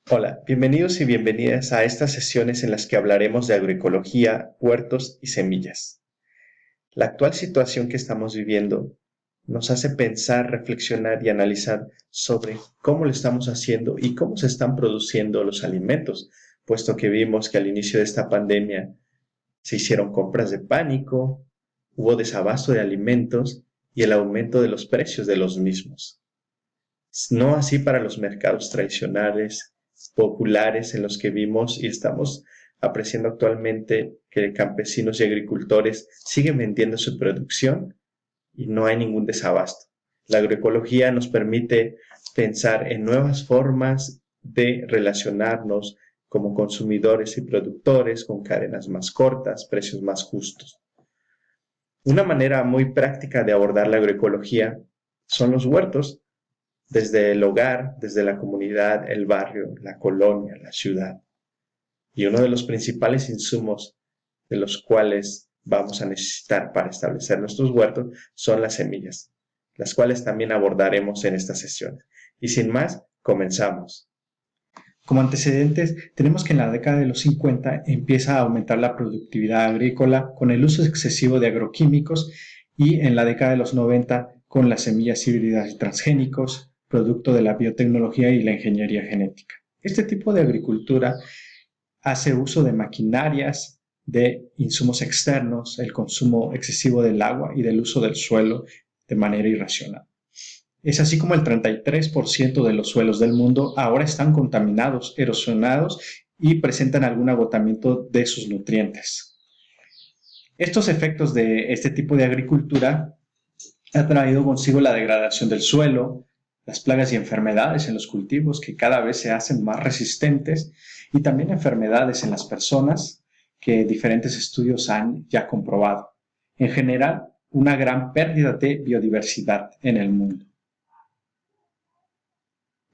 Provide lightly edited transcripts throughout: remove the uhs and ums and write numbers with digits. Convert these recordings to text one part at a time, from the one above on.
Hola, bienvenidos y bienvenidas a estas sesiones en las que hablaremos de agroecología, huertos y semillas. La actual situación que estamos viviendo nos hace pensar, reflexionar y analizar sobre cómo lo estamos haciendo y cómo se están produciendo los alimentos, puesto que vimos que al inicio de esta pandemia se hicieron compras de pánico, hubo desabasto de alimentos y el aumento de los precios de los mismos. No así para los mercados tradicionales, populares en los que vimos y estamos apreciando actualmente que campesinos y agricultores siguen vendiendo su producción y no hay ningún desabasto. La agroecología nos permite pensar en nuevas formas de relacionarnos como consumidores y productores con cadenas más cortas, precios más justos. Una manera muy práctica de abordar la agroecología son los huertos, desde el hogar, desde la comunidad, el barrio, la colonia, la ciudad. Y uno de los principales insumos de los cuales vamos a necesitar para establecer nuestros huertos son las semillas, las cuales también abordaremos en esta sesión. Y sin más, comenzamos. Como antecedentes, tenemos que en la década de los 50 empieza a aumentar la productividad agrícola con el uso excesivo de agroquímicos y en la década de los 90 con las semillas híbridas y transgénicos, producto de la biotecnología y la ingeniería genética. Este tipo de agricultura hace uso de maquinarias, de insumos externos, el consumo excesivo del agua y del uso del suelo de manera irracional. Es así como el 33% de los suelos del mundo ahora están contaminados, erosionados y presentan algún agotamiento de sus nutrientes. Estos efectos de este tipo de agricultura ha traído consigo la degradación del suelo, las plagas y enfermedades en los cultivos que cada vez se hacen más resistentes y también enfermedades en las personas que diferentes estudios han ya comprobado. En general, una gran pérdida de biodiversidad en el mundo.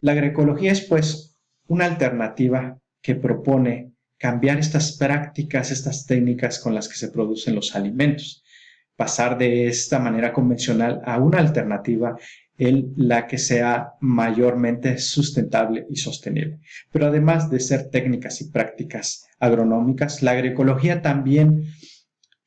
La agroecología es, pues, una alternativa que propone cambiar estas prácticas, estas técnicas con las que se producen los alimentos, pasar de esta manera convencional a una alternativa en la que sea mayormente sustentable y sostenible. Pero además de ser técnicas y prácticas agronómicas, la agroecología también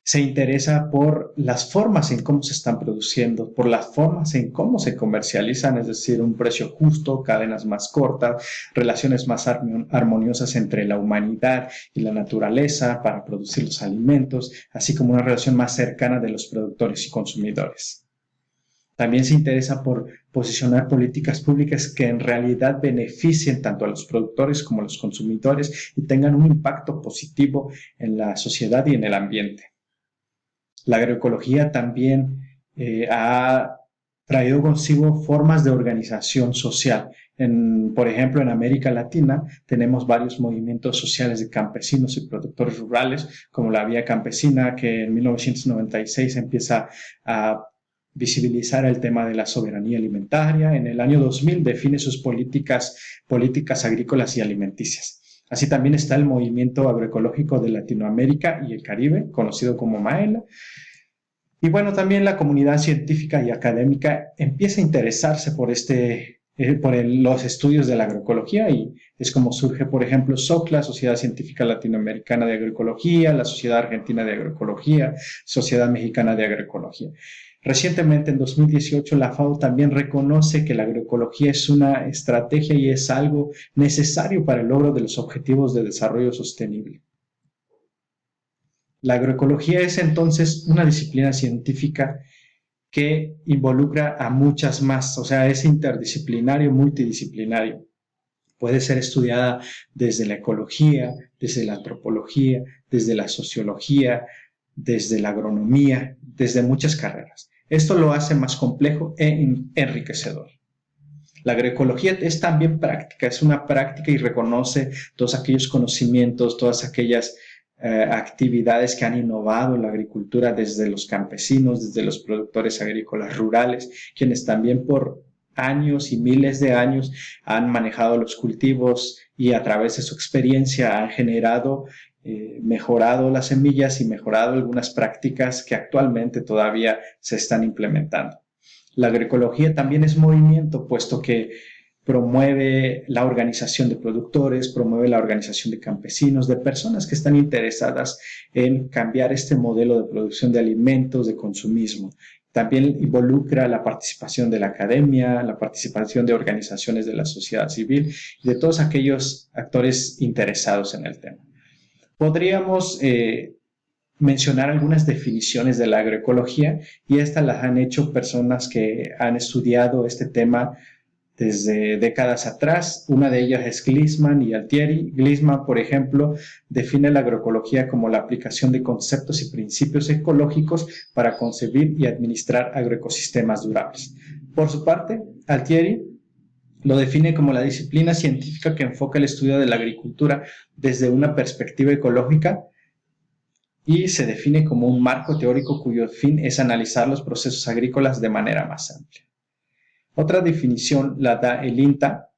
se interesa por las formas en cómo se están produciendo, por las formas en cómo se comercializan, es decir, un precio justo, cadenas más cortas, relaciones más armoniosas entre la humanidad y la naturaleza para producir los alimentos, así como una relación más cercana de los productores y consumidores. También se interesa por posicionar políticas públicas que en realidad beneficien tanto a los productores como a los consumidores y tengan un impacto positivo en la sociedad y en el ambiente. La agroecología también ha traído consigo formas de organización social. Por ejemplo, en América Latina tenemos varios movimientos sociales de campesinos y productores rurales, como la Vía Campesina, que en 1996 empieza a visibilizar el tema de la soberanía alimentaria. En el año 2000 define sus políticas agrícolas y alimenticias. Así también está el movimiento agroecológico de Latinoamérica y el Caribe, conocido como MAELA. Y bueno, también la comunidad científica y académica empieza a interesarse por los estudios de la agroecología y es como surge, por ejemplo, SOCLA, Sociedad Científica Latinoamericana de Agroecología, la Sociedad Argentina de Agroecología, Sociedad Mexicana de Agroecología. Recientemente, en 2018, la FAO también reconoce que la agroecología es una estrategia y es algo necesario para el logro de los objetivos de desarrollo sostenible. La agroecología es entonces una disciplina científica que involucra a muchas más, o sea, es interdisciplinario, multidisciplinario. Puede ser estudiada desde la ecología, desde la antropología, desde la sociología, desde la agronomía, desde muchas carreras. Esto lo hace más complejo e enriquecedor. La agroecología es también práctica, es una práctica y reconoce todos aquellos conocimientos, todas aquellas actividades que han innovado la agricultura desde los campesinos, desde los productores agrícolas rurales, quienes también por años y miles de años han manejado los cultivos y a través de su experiencia han generado mejorado las semillas y mejorado algunas prácticas que actualmente todavía se están implementando. La agroecología también es movimiento, puesto que promueve la organización de productores, promueve la organización de campesinos, de personas que están interesadas en cambiar este modelo de producción de alimentos, de consumismo. También involucra la participación de la academia, la participación de organizaciones de la sociedad civil y de todos aquellos actores interesados en el tema. Podríamos mencionar algunas definiciones de la agroecología, y estas las han hecho personas que han estudiado este tema desde décadas atrás. Una de ellas es Glisman y Altieri. Glisman, por ejemplo, define la agroecología como la aplicación de conceptos y principios ecológicos para concebir y administrar agroecosistemas durables. Por su parte, Altieri lo define como la disciplina científica que enfoca el estudio de la agricultura desde una perspectiva ecológica, y se define como un marco teórico cuyo fin es analizar los procesos agrícolas de manera más amplia. Otra definición la da el INTA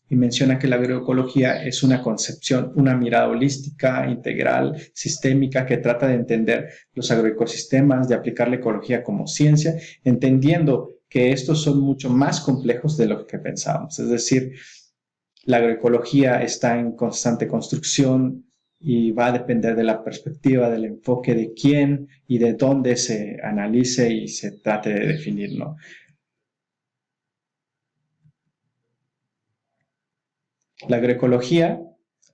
y menciona que la agroecología es una concepción, una mirada holística, integral, sistémica, que trata de entender los agroecosistemas, de aplicar la ecología como ciencia, entendiendo que estos son mucho más complejos de lo que pensábamos. Es decir, la agroecología está en constante construcción y va a depender de la perspectiva, del enfoque de quién y de dónde se analice y se trate de definir, ¿no? La agroecología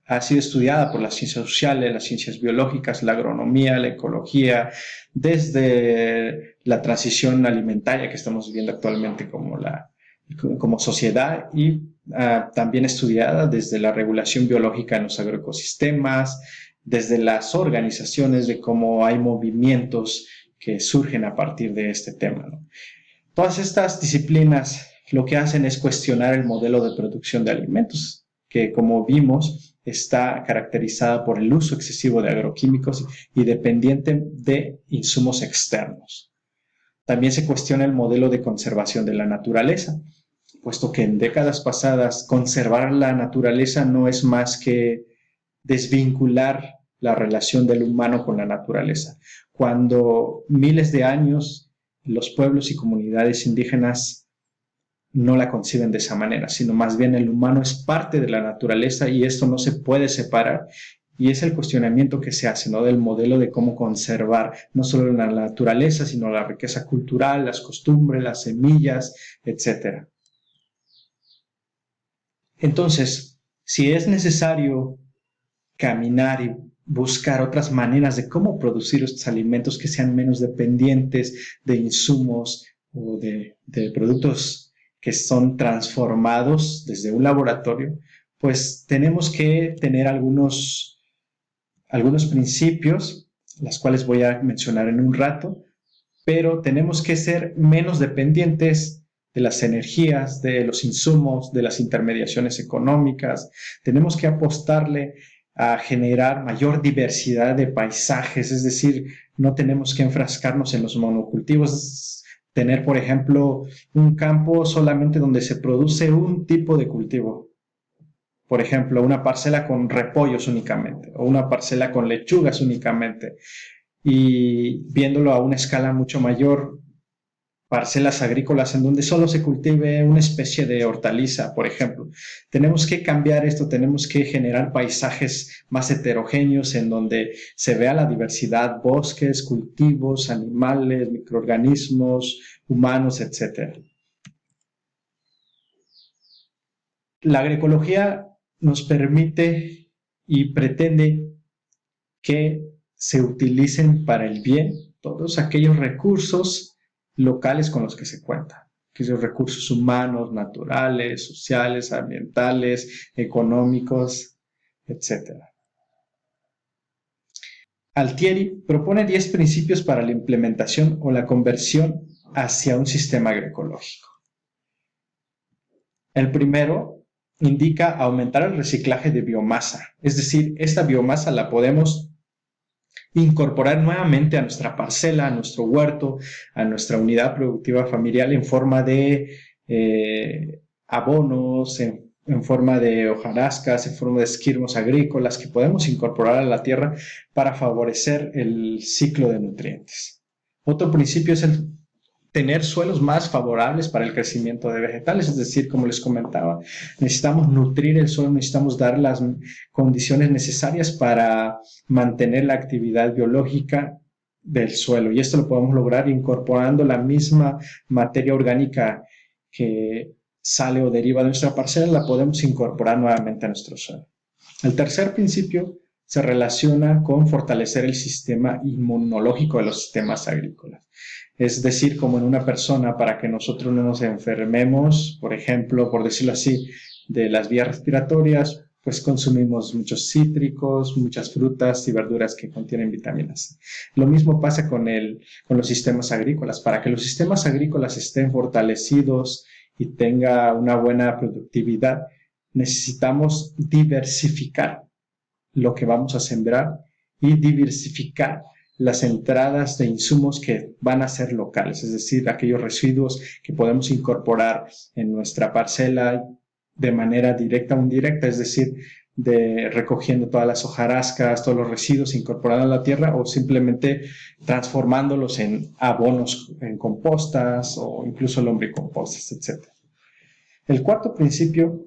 ha sido estudiada por las ciencias sociales, las ciencias biológicas, la agronomía, la ecología, desde la transición alimentaria que estamos viviendo actualmente como sociedad, y también estudiada desde la regulación biológica en los agroecosistemas, desde las organizaciones, de cómo hay movimientos que surgen a partir de este tema, ¿no? Todas estas disciplinas lo que hacen es cuestionar el modelo de producción de alimentos, que, como vimos, está caracterizada por el uso excesivo de agroquímicos y dependiente de insumos externos. También se cuestiona el modelo de conservación de la naturaleza, puesto que en décadas pasadas conservar la naturaleza no es más que desvincular la relación del humano con la naturaleza. Cuando miles de años los pueblos y comunidades indígenas no la conciben de esa manera, sino más bien el humano es parte de la naturaleza y esto no se puede separar. Y es el cuestionamiento que se hace, ¿no?, del modelo de cómo conservar no solo la naturaleza, sino la riqueza cultural, las costumbres, las semillas, etc. Entonces, si es necesario caminar y buscar otras maneras de cómo producir estos alimentos que sean menos dependientes de insumos o de productos que son transformados desde un laboratorio, pues tenemos que tener algunos principios, las cuales voy a mencionar en un rato, pero tenemos que ser menos dependientes de las energías, de los insumos, de las intermediaciones económicas. Tenemos que apostarle a generar mayor diversidad de paisajes, es decir, no tenemos que enfrascarnos en los monocultivos, tener, por ejemplo, un campo solamente donde se produce un tipo de cultivo. Por ejemplo, una parcela con repollos únicamente, o una parcela con lechugas únicamente. Y viéndolo a una escala mucho mayor, parcelas agrícolas en donde solo se cultive una especie de hortaliza, por ejemplo. Tenemos que cambiar esto, tenemos que generar paisajes más heterogéneos en donde se vea la diversidad, bosques, cultivos, animales, microorganismos, humanos, etc. La agroecología nos permite y pretende que se utilicen para el bien todos aquellos recursos locales con los que se cuenta, aquellos recursos humanos, naturales, sociales, ambientales, económicos, etc. Altieri propone 10 principios para la implementación o la conversión hacia un sistema agroecológico. El primero indica aumentar el reciclaje de biomasa, es decir, esta biomasa la podemos incorporar nuevamente a nuestra parcela, a nuestro huerto, a nuestra unidad productiva familiar en forma de abonos, en forma de hojarascas, en forma de esquirmos agrícolas que podemos incorporar a la tierra para favorecer el ciclo de nutrientes. Otro principio es el tener suelos más favorables para el crecimiento de vegetales, es decir, como les comentaba, necesitamos nutrir el suelo, necesitamos dar las condiciones necesarias para mantener la actividad biológica del suelo, y esto lo podemos lograr incorporando la misma materia orgánica que sale o deriva de nuestra parcela, la podemos incorporar nuevamente a nuestro suelo. El tercer principio se relaciona con fortalecer el sistema inmunológico de los sistemas agrícolas. Es decir, como en una persona, para que nosotros no nos enfermemos, por ejemplo, por decirlo así, de las vías respiratorias, pues consumimos muchos cítricos, muchas frutas y verduras que contienen vitaminas C. Lo mismo pasa con los sistemas agrícolas. Para que los sistemas agrícolas estén fortalecidos y tenga una buena productividad, necesitamos diversificar lo que vamos a sembrar y diversificar las entradas de insumos que van a ser locales, es decir, aquellos residuos que podemos incorporar en nuestra parcela de manera directa o indirecta, es decir, recogiendo todas las hojarascas, todos los residuos, incorporando a la tierra o simplemente transformándolos en abonos, en compostas o incluso lombricompostas, etc. El cuarto principio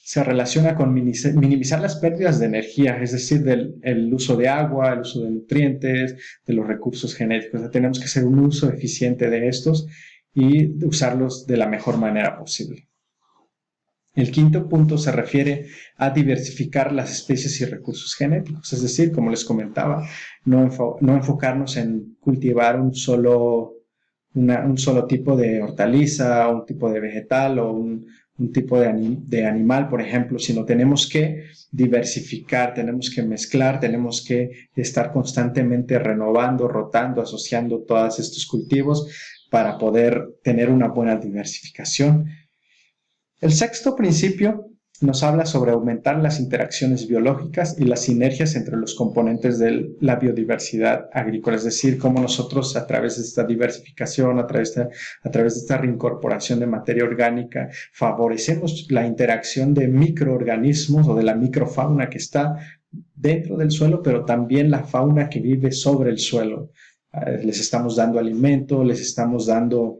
se relaciona con minimizar las pérdidas de energía, es decir, el uso de agua, el uso de nutrientes, de los recursos genéticos. O sea, tenemos que hacer un uso eficiente de estos y usarlos de la mejor manera posible. El quinto punto se refiere a diversificar las especies y recursos genéticos, es decir, como les comentaba, no enfocarnos en cultivar un solo tipo de hortaliza, un tipo de vegetal o un tipo de animal, por ejemplo, sino tenemos que diversificar, tenemos que mezclar, tenemos que estar constantemente renovando, rotando, asociando todos estos cultivos para poder tener una buena diversificación. El sexto principio nos habla sobre aumentar las interacciones biológicas y las sinergias entre los componentes de la biodiversidad agrícola, es decir, cómo nosotros a través de esta diversificación, a través de esta reincorporación de materia orgánica, favorecemos la interacción de microorganismos o de la microfauna que está dentro del suelo, pero también la fauna que vive sobre el suelo. Les estamos dando alimento, les estamos dando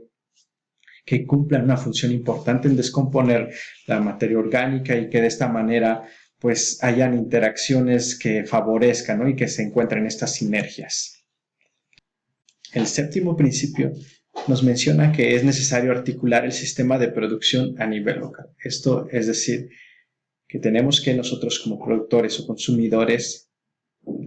que cumplan una función importante en descomponer la materia orgánica y que de esta manera pues hayan interacciones que favorezcan, ¿no? Y que se encuentren estas sinergias. El séptimo principio nos menciona que es necesario articular el sistema de producción a nivel local. Esto es decir, que tenemos que nosotros como productores o consumidores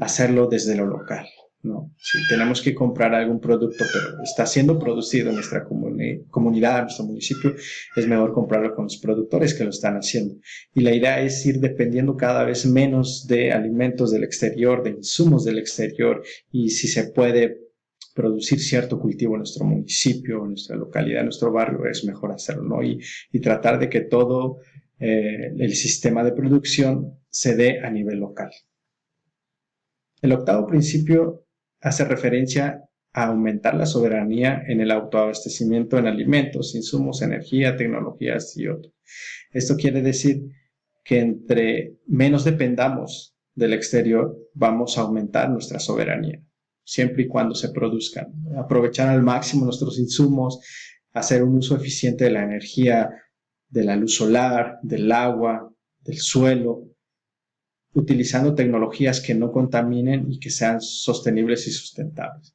hacerlo desde lo local, ¿no? Si tenemos que comprar algún producto, pero está siendo producido en nuestra comunidad, en nuestro municipio, es mejor comprarlo con los productores que lo están haciendo. Y la idea es ir dependiendo cada vez menos de alimentos del exterior, de insumos del exterior, y si se puede producir cierto cultivo en nuestro municipio, en nuestra localidad, en nuestro barrio, es mejor hacerlo, ¿no? Y tratar de que todo el sistema de producción se dé a nivel local. El octavo principio hace referencia a aumentar la soberanía en el autoabastecimiento en alimentos, insumos, energía, tecnologías y otros. Esto quiere decir que entre menos dependamos del exterior, vamos a aumentar nuestra soberanía, siempre y cuando se produzcan. Aprovechar al máximo nuestros insumos, hacer un uso eficiente de la energía, de la luz solar, del agua, del suelo, utilizando tecnologías que no contaminen y que sean sostenibles y sustentables.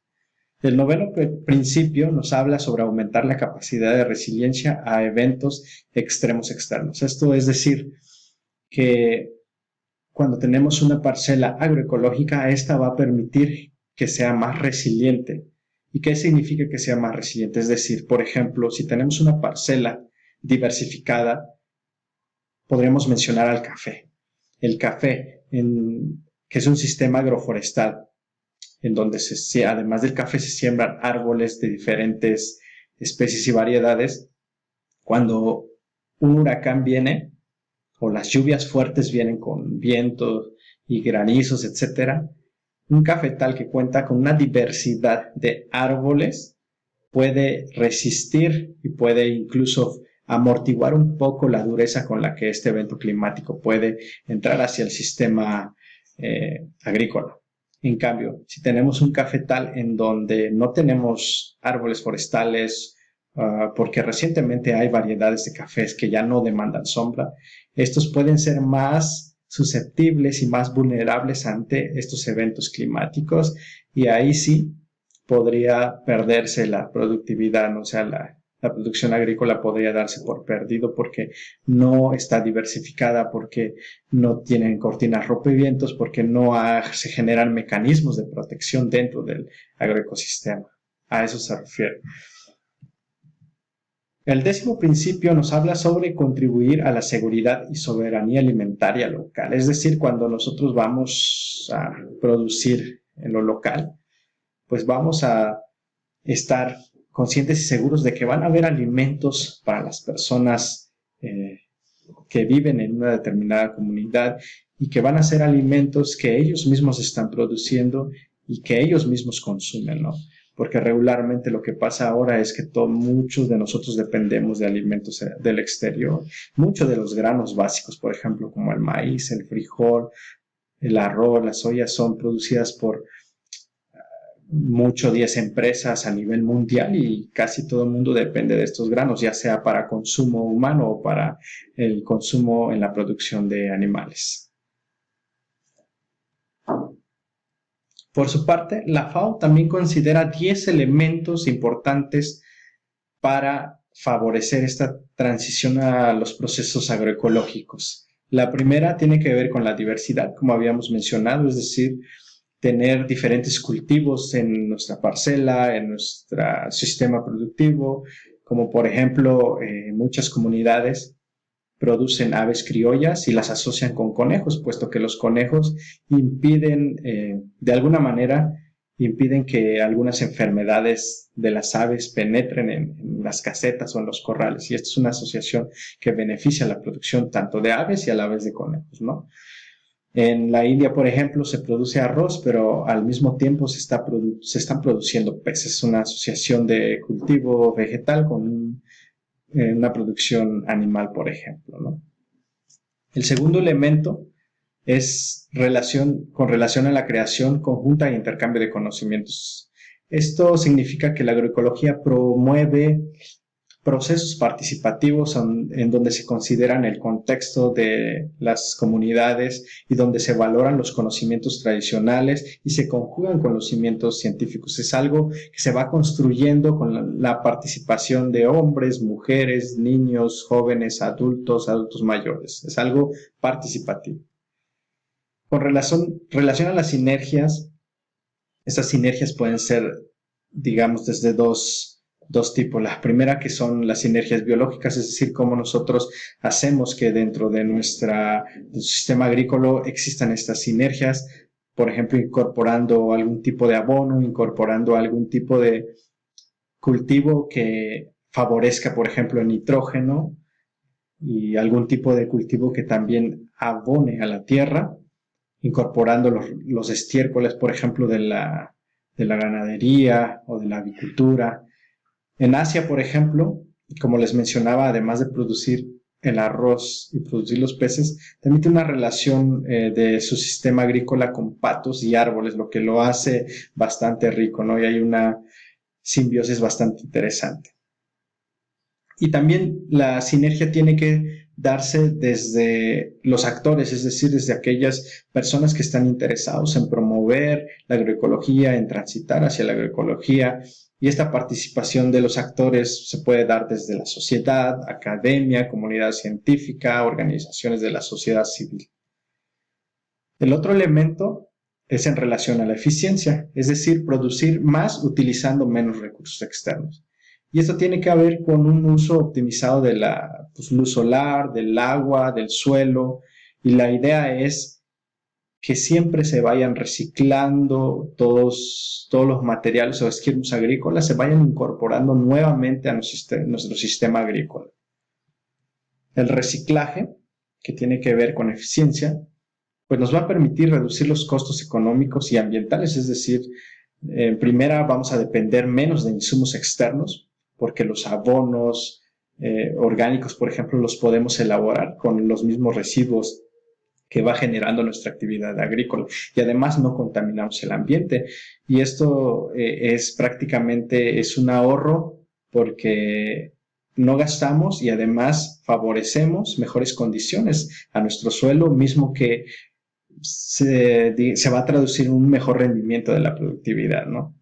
El noveno principio nos habla sobre aumentar la capacidad de resiliencia a eventos extremos externos. Esto es decir, que cuando tenemos una parcela agroecológica, esta va a permitir que sea más resiliente. ¿Y qué significa que sea más resiliente? Es decir, por ejemplo, si tenemos una parcela diversificada, podríamos mencionar al café. El café, que es un sistema agroforestal, en donde además del café se siembran árboles de diferentes especies y variedades. Cuando un huracán viene, o las lluvias fuertes vienen con vientos y granizos, etc., un cafetal que cuenta con una diversidad de árboles puede resistir y puede incluso amortiguar un poco la dureza con la que este evento climático puede entrar hacia el sistema agrícola. En cambio, si tenemos un cafetal en donde no tenemos árboles forestales, porque recientemente hay variedades de cafés que ya no demandan sombra, estos pueden ser más susceptibles y más vulnerables ante estos eventos climáticos, y ahí sí podría perderse la productividad, ¿no? O sea, la producción agrícola podría darse por perdido porque no está diversificada, porque no tienen cortinas rompevientos, porque no se generan mecanismos de protección dentro del agroecosistema. A eso se refiere. El 10º principio nos habla sobre contribuir a la seguridad y soberanía alimentaria local. Es decir, cuando nosotros vamos a producir en lo local, pues vamos a estar conscientes y seguros de que van a haber alimentos para las personas que viven en una determinada comunidad, y que van a ser alimentos que ellos mismos están produciendo y que ellos mismos consumen, ¿no? Porque regularmente lo que pasa ahora es que muchos de nosotros dependemos de alimentos del exterior. Muchos de los granos básicos, por ejemplo, como el maíz, el frijol, el arroz, la soya, son producidas por muchas 10 empresas a nivel mundial, y casi todo el mundo depende de estos granos, ya sea para consumo humano o para el consumo en la producción de animales. Por su parte, la FAO también considera 10 elementos importantes para favorecer esta transición a los procesos agroecológicos. La primera tiene que ver con la diversidad, como habíamos mencionado, es decir, tener diferentes cultivos en nuestra parcela, en nuestro sistema productivo, como por ejemplo muchas comunidades producen aves criollas y las asocian con conejos, puesto que los conejos impiden, de alguna manera, impiden que algunas enfermedades de las aves penetren en las casetas o en los corrales. Y esta es una asociación que beneficia la producción tanto de aves y a la vez de conejos, ¿no? En la India, por ejemplo, se produce arroz, pero al mismo tiempo se están produciendo peces. Es una asociación de cultivo vegetal con una producción animal, por ejemplo, ¿no? El segundo elemento es con relación a la creación conjunta e intercambio de conocimientos. Esto significa que la agroecología promueve procesos participativos en donde se consideran el contexto de las comunidades y donde se valoran los conocimientos tradicionales y se conjugan conocimientos científicos. Es algo que se va construyendo con la participación de hombres, mujeres, niños, jóvenes, adultos mayores. Es algo participativo. Con relación a las sinergias, estas sinergias pueden ser, digamos, desde dos tipos. La primera, que son las sinergias biológicas, es decir, cómo nosotros hacemos que dentro de nuestro sistema agrícola existan estas sinergias, por ejemplo, incorporando algún tipo de abono, incorporando algún tipo de cultivo que favorezca, por ejemplo, el nitrógeno, y algún tipo de cultivo que también abone a la tierra, incorporando los estiércoles, por ejemplo, de la ganadería o de la avicultura. En Asia, por ejemplo, como les mencionaba, además de producir el arroz y producir los peces, también tiene una relación de su sistema agrícola con patos y árboles, lo que lo hace bastante rico, ¿no? Y hay una simbiosis bastante interesante. Y también la sinergia tiene que darse desde los actores, es decir, desde aquellas personas que están interesados en promover la agroecología, en transitar hacia la agroecología. Y esta participación de los actores se puede dar desde la sociedad, academia, comunidad científica, organizaciones de la sociedad civil. El otro elemento es en relación a la eficiencia, es decir, producir más utilizando menos recursos externos. Y esto tiene que ver con un uso optimizado de la luz solar, del agua, del suelo. Y la idea es que siempre se vayan reciclando todos los materiales o esquemas agrícolas, se vayan incorporando nuevamente a nuestro sistema agrícola. El reciclaje, que tiene que ver con eficiencia, pues nos va a permitir reducir los costos económicos y ambientales, es decir, en primera vamos a depender menos de insumos externos, porque los abonos orgánicos, por ejemplo, los podemos elaborar con los mismos residuos que va generando nuestra actividad agrícola, y además no contaminamos el ambiente, y esto es prácticamente es un ahorro porque no gastamos y además favorecemos mejores condiciones a nuestro suelo, mismo que se va a traducir en un mejor rendimiento de la productividad, ¿no?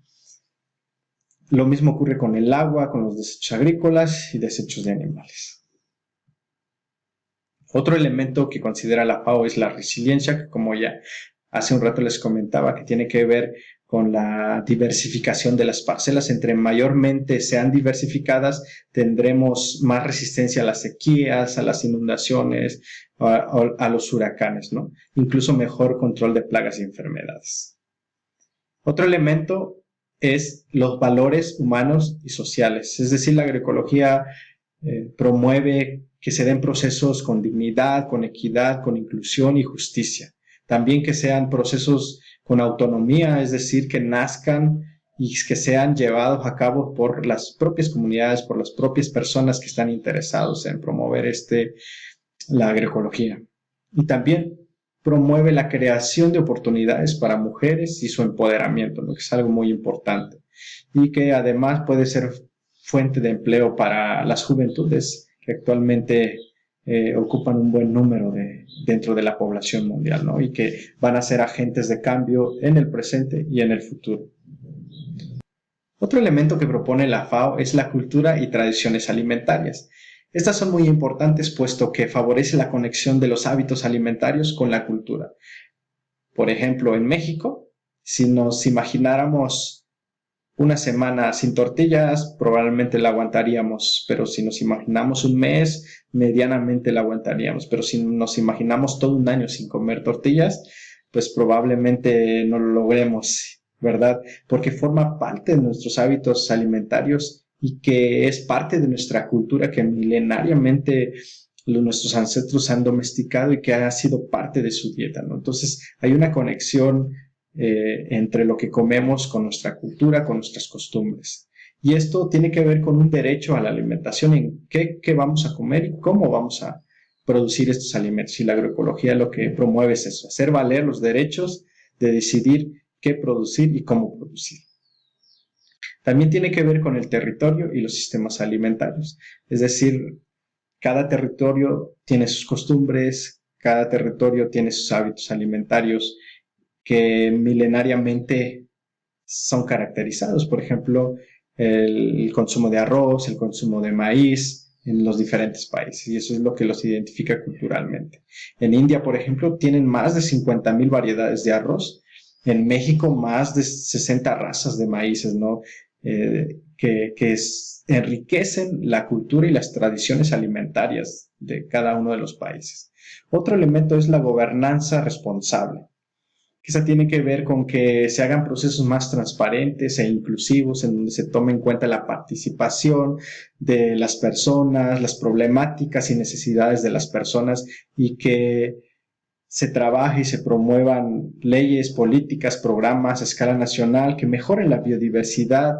Lo mismo ocurre con el agua, con los desechos agrícolas y desechos de animales. Otro elemento que considera la FAO es la resiliencia, que como ya hace un rato les comentaba, que tiene que ver con la diversificación de las parcelas. Entre mayormente sean diversificadas, tendremos más resistencia a las sequías, a las inundaciones, a los huracanes, ¿no? Incluso mejor control de plagas y enfermedades. Otro elemento es los valores humanos y sociales, es decir, la agroecología promueve que se den procesos con dignidad, con equidad, con inclusión y justicia. También que sean procesos con autonomía, es decir, que nazcan y que sean llevados a cabo por las propias comunidades, por las propias personas que están interesados en promover la agroecología. Y también promueve la creación de oportunidades para mujeres y su empoderamiento, ¿no? Que es algo muy importante. Y que además puede ser fuente de empleo para las juventudes que actualmente ocupan un buen número dentro de la población mundial, ¿no? Y que van a ser agentes de cambio en el presente y en el futuro. Otro elemento que propone la FAO es la cultura y tradiciones alimentarias. Estas son muy importantes puesto que favorece la conexión de los hábitos alimentarios con la cultura. Por ejemplo, en México, si nos imagináramos una semana sin tortillas, probablemente la aguantaríamos, pero si nos imaginamos un mes, medianamente la aguantaríamos, pero si nos imaginamos todo un año sin comer tortillas, pues probablemente no lo logremos, ¿verdad? Porque forma parte de nuestros hábitos alimentarios y que es parte de nuestra cultura que milenariamente nuestros ancestros han domesticado y que ha sido parte de su dieta, ¿no? Entonces hay una conexión entre lo que comemos con nuestra cultura, con nuestras costumbres. Y esto tiene que ver con un derecho a la alimentación, en qué vamos a comer y cómo vamos a producir estos alimentos. Y la agroecología lo que promueve es eso, hacer valer los derechos de decidir qué producir y cómo producir. También tiene que ver con el territorio y los sistemas alimentarios. Es decir, cada territorio tiene sus costumbres, cada territorio tiene sus hábitos alimentarios que milenariamente son caracterizados. Por ejemplo, el consumo de arroz, el consumo de maíz en los diferentes países, y eso es lo que los identifica culturalmente. En India, por ejemplo, tienen más de 50,000 variedades de arroz. En México, más de 60 razas de maíces, ¿no? Que enriquecen la cultura y las tradiciones alimentarias de cada uno de los países. Otro elemento es la gobernanza responsable. Esa tiene que ver con que se hagan procesos más transparentes e inclusivos en donde se tome en cuenta la participación de las personas, las problemáticas y necesidades de las personas y que se trabaje y se promuevan leyes, políticas, programas a escala nacional que mejoren la biodiversidad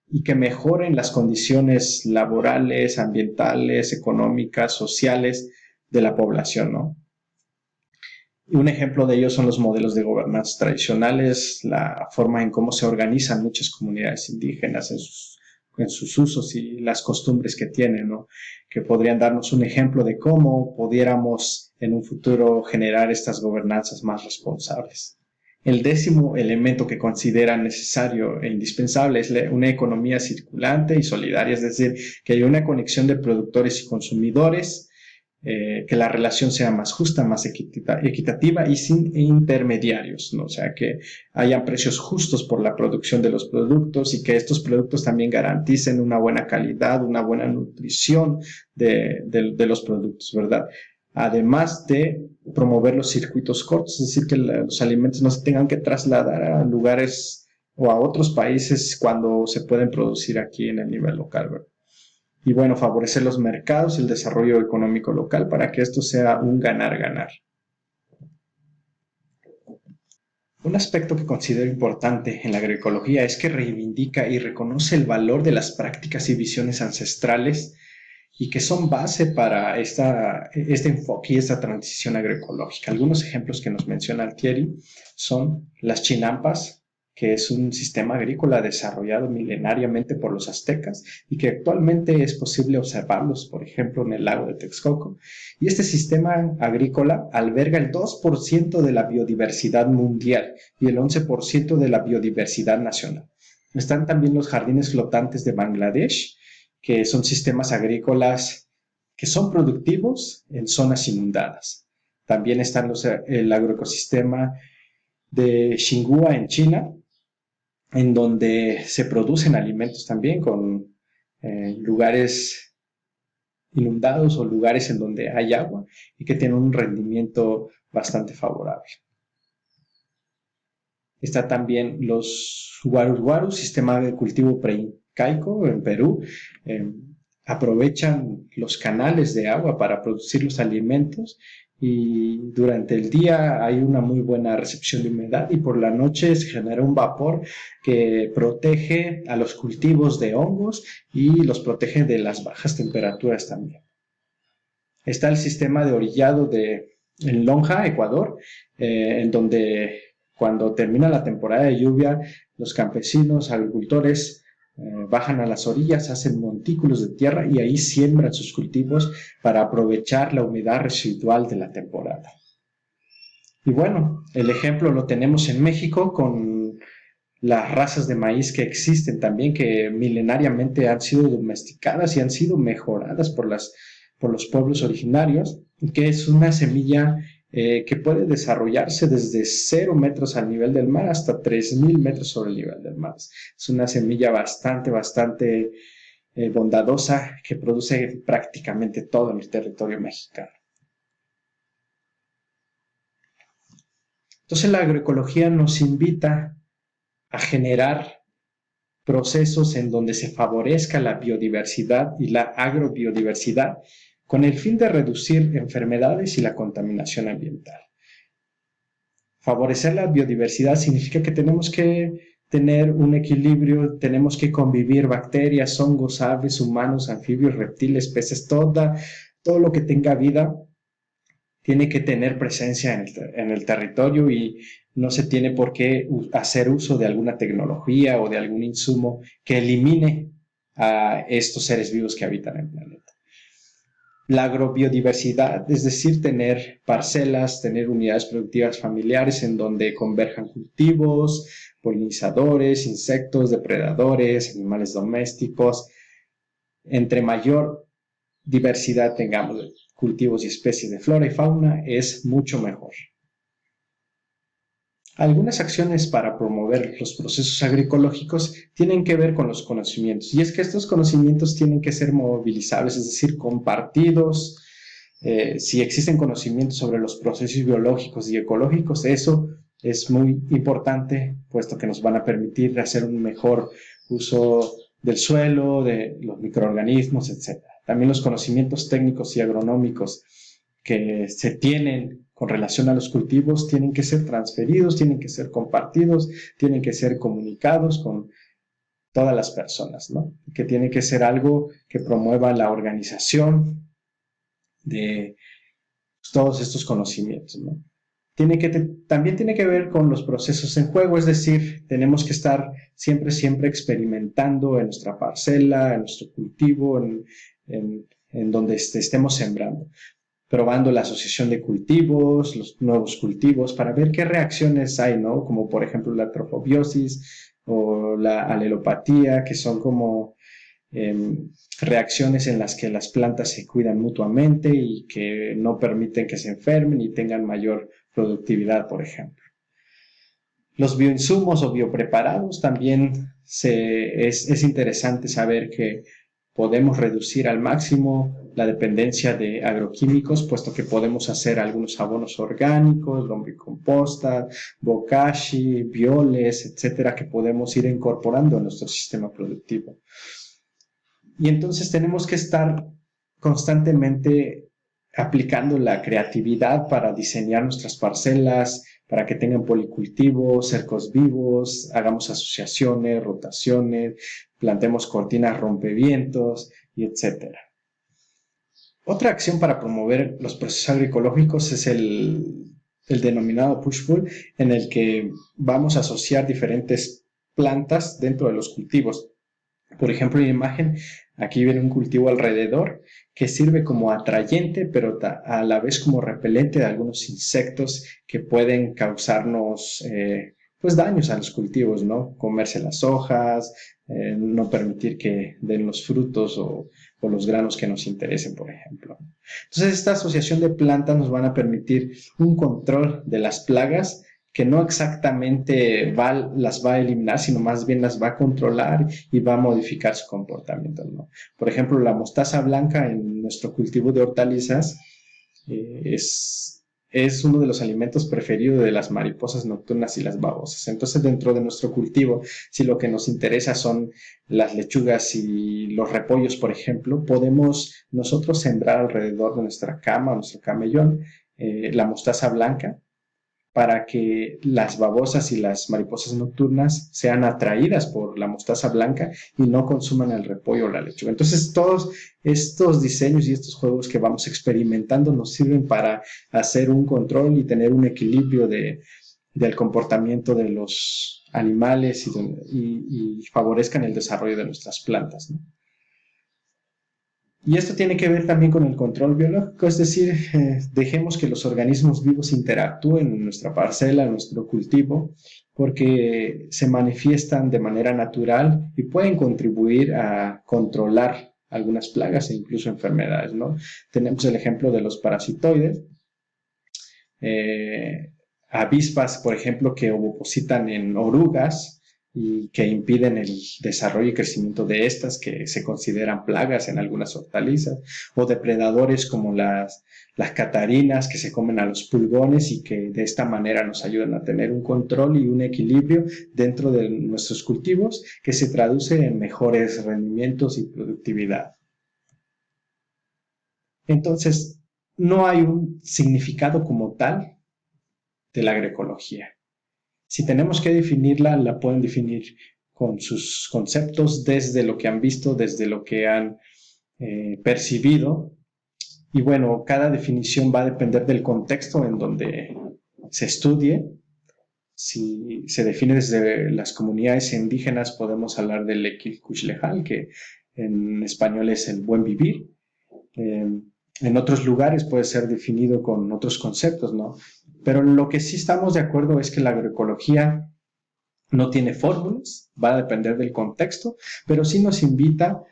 y que mejoren las condiciones laborales, ambientales, económicas, sociales de la población, ¿no? Un ejemplo de ello son los modelos de gobernanza tradicionales, la forma en cómo se organizan muchas comunidades indígenas en sus usos y las costumbres que tienen, ¿no? Que podrían darnos un ejemplo de cómo pudiéramos en un futuro generar estas gobernanzas más responsables. El 10º elemento que considera necesario e indispensable es una economía circulante y solidaria, es decir, que haya una conexión de productores y consumidores, que la relación sea más justa, más equitativa y sin intermediarios, ¿no? O sea, que hayan precios justos por la producción de los productos y que estos productos también garanticen una buena calidad, una buena nutrición de los productos, ¿verdad? Además de promover los circuitos cortos, es decir, que los alimentos no se tengan que trasladar a lugares o a otros países cuando se pueden producir aquí en el nivel local, ¿verdad? Y bueno, favorecer los mercados y el desarrollo económico local para que esto sea un ganar-ganar. Un aspecto que considero importante en la agroecología es que reivindica y reconoce el valor de las prácticas y visiones ancestrales y que son base para este enfoque y esta transición agroecológica. Algunos ejemplos que nos menciona Altieri son las chinampas, que es un sistema agrícola desarrollado milenariamente por los aztecas y que actualmente es posible observarlos, por ejemplo, en el lago de Texcoco. Y este sistema agrícola alberga el 2% de la biodiversidad mundial y el 11% de la biodiversidad nacional. Están también los jardines flotantes de Bangladesh, que son sistemas agrícolas que son productivos en zonas inundadas. También están el agroecosistema de Xinghua en China, en donde se producen alimentos también con lugares inundados o lugares en donde hay agua y que tienen un rendimiento bastante favorable. Está también los Guarus, sistema de cultivo preincaico en Perú. Aprovechan los canales de agua para producir los alimentos y durante el día hay una muy buena recepción de humedad y por la noche se genera un vapor que protege a los cultivos de hongos y los protege de las bajas temperaturas también. Está el sistema de orillado en Lonja, Ecuador, en donde cuando termina la temporada de lluvia, los campesinos, agricultores, bajan a las orillas, hacen montículos de tierra y ahí siembran sus cultivos para aprovechar la humedad residual de la temporada. Y bueno, el ejemplo lo tenemos en México con las razas de maíz que existen también, que milenariamente han sido domesticadas y han sido mejoradas por los pueblos originarios, que es una semilla que puede desarrollarse desde 0 metros al nivel del mar hasta 3.000 metros sobre el nivel del mar. Es una semilla bastante bondadosa que produce prácticamente todo en el territorio mexicano. Entonces la agroecología nos invita a generar procesos en donde se favorezca la biodiversidad y la agrobiodiversidad con el fin de reducir enfermedades y la contaminación ambiental. Favorecer la biodiversidad significa que tenemos que tener un equilibrio, tenemos que convivir bacterias, hongos, aves, humanos, anfibios, reptiles, peces, todo lo que tenga vida tiene que tener presencia en el territorio y no se tiene por qué hacer uso de alguna tecnología o de algún insumo que elimine a estos seres vivos que habitan el planeta. La agrobiodiversidad, es decir, tener parcelas, tener unidades productivas familiares en donde converjan cultivos, polinizadores, insectos, depredadores, animales domésticos. Entre mayor diversidad tengamos de cultivos y especies de flora y fauna, es mucho mejor. Algunas acciones para promover los procesos agroecológicos tienen que ver con los conocimientos, y es que estos conocimientos tienen que ser movilizables, es decir, compartidos. Si existen conocimientos sobre los procesos biológicos y ecológicos, eso es muy importante, puesto que nos van a permitir hacer un mejor uso del suelo, de los microorganismos, etc. También los conocimientos técnicos y agronómicos que se tienen con relación a los cultivos tienen que ser transferidos, tienen que ser compartidos, tienen que ser comunicados con todas las personas, ¿no? Que tiene que ser algo que promueva la organización de todos estos conocimientos, ¿no? También tiene que ver con los procesos en juego, es decir, tenemos que estar siempre experimentando en nuestra parcela, en nuestro cultivo, en donde estemos sembrando, probando la asociación de cultivos, los nuevos cultivos, para ver qué reacciones hay, ¿no? Como por ejemplo la trofobiosis o la alelopatía, que son como reacciones en las que las plantas se cuidan mutuamente y que no permiten que se enfermen y tengan mayor productividad, por ejemplo. Los bioinsumos o biopreparados también es interesante saber que podemos reducir al máximo la dependencia de agroquímicos, puesto que podemos hacer algunos abonos orgánicos, lombricomposta, bokashi, bioles, etcétera, que podemos ir incorporando a nuestro sistema productivo. Y entonces tenemos que estar constantemente aplicando la creatividad para diseñar nuestras parcelas, para que tengan policultivos, cercos vivos, hagamos asociaciones, rotaciones, plantemos cortinas rompevientos y etcétera. Otra acción para promover los procesos agroecológicos es el denominado push-pull, en el que vamos a asociar diferentes plantas dentro de los cultivos. Por ejemplo, en la imagen, aquí viene un cultivo alrededor que sirve como atrayente, pero a la vez como repelente de algunos insectos que pueden causarnos pues daños a los cultivos, ¿no? Comerse las hojas, no permitir que den los frutos o los granos que nos interesen, por ejemplo. Entonces, esta asociación de plantas nos van a permitir un control de las plagas que no exactamente las va a eliminar, sino más bien las va a controlar y va a modificar su comportamiento, ¿no? Por ejemplo, la mostaza blanca en nuestro cultivo de hortalizas es uno de los alimentos preferidos de las mariposas nocturnas y las babosas. Entonces, dentro de nuestro cultivo, si lo que nos interesa son las lechugas y los repollos, por ejemplo, podemos nosotros sembrar alrededor de nuestra cama, nuestro camellón, la mostaza blanca, para que las babosas y las mariposas nocturnas sean atraídas por la mostaza blanca y no consuman el repollo o la lechuga. Entonces, todos estos diseños y estos juegos que vamos experimentando nos sirven para hacer un control y tener un equilibrio del comportamiento de los animales y favorezcan el desarrollo de nuestras plantas, ¿no? Y esto tiene que ver también con el control biológico, es decir, dejemos que los organismos vivos interactúen en nuestra parcela, en nuestro cultivo, porque se manifiestan de manera natural y pueden contribuir a controlar algunas plagas e incluso enfermedades, ¿no? Tenemos el ejemplo de los parasitoides, avispas, por ejemplo, que ovopositan en orugas y que impiden el desarrollo y crecimiento de estas, que se consideran plagas en algunas hortalizas, o depredadores como las catarinas que se comen a los pulgones y que de esta manera nos ayudan a tener un control y un equilibrio dentro de nuestros cultivos que se traduce en mejores rendimientos y productividad. Entonces, no hay un significado como tal de la agroecología. Si tenemos que definirla, la pueden definir con sus conceptos desde lo que han visto, desde lo que han percibido. Y bueno, cada definición va a depender del contexto en donde se estudie. Si se define desde las comunidades indígenas, podemos hablar del Equil Kuxlejal, que en español es el buen vivir. En otros lugares puede ser definido con otros conceptos, ¿no? Pero lo que sí estamos de acuerdo es que la agroecología no tiene fórmulas, va a depender del contexto, pero sí nos invita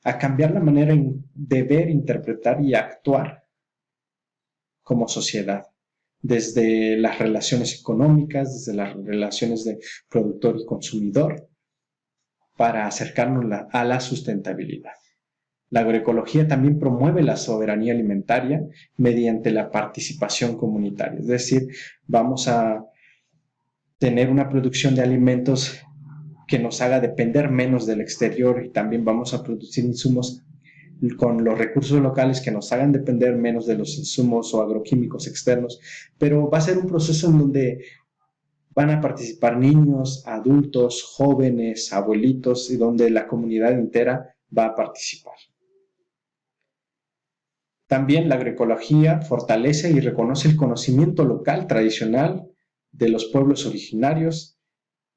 a cambiar la manera de ver, interpretar y actuar como sociedad, desde las relaciones económicas, desde las relaciones de productor y consumidor, para acercarnos a la sustentabilidad. La agroecología también promueve la soberanía alimentaria mediante la participación comunitaria, es decir, vamos a tener una producción de alimentos que nos haga depender menos del exterior y también vamos a producir insumos con los recursos locales que nos hagan depender menos de los insumos o agroquímicos externos, pero va a ser un proceso en donde van a participar niños, adultos, jóvenes, abuelitos y donde la comunidad entera va a participar. También la agroecología fortalece y reconoce el conocimiento local tradicional de los pueblos originarios,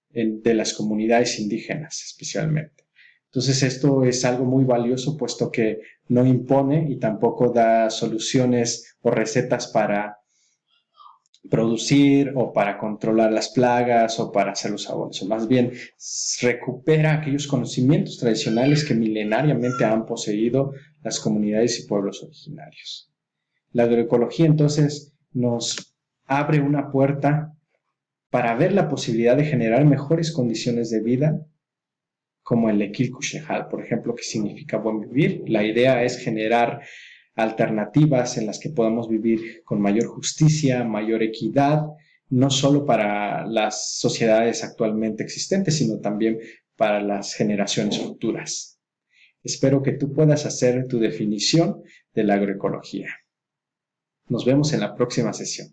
de las comunidades indígenas especialmente. Entonces esto es algo muy valioso puesto que no impone y tampoco da soluciones o recetas para producir o para controlar las plagas o para hacer los abonos, o más bien recupera aquellos conocimientos tradicionales que milenariamente han poseído las comunidades y pueblos originarios. La agroecología entonces nos abre una puerta para ver la posibilidad de generar mejores condiciones de vida, como el Equil Kuxlejal, por ejemplo, que significa buen vivir. La idea es generar alternativas en las que podamos vivir con mayor justicia, mayor equidad, no solo para las sociedades actualmente existentes, sino también para las generaciones futuras. Espero que tú puedas hacer tu definición de la agroecología. Nos vemos en la próxima sesión.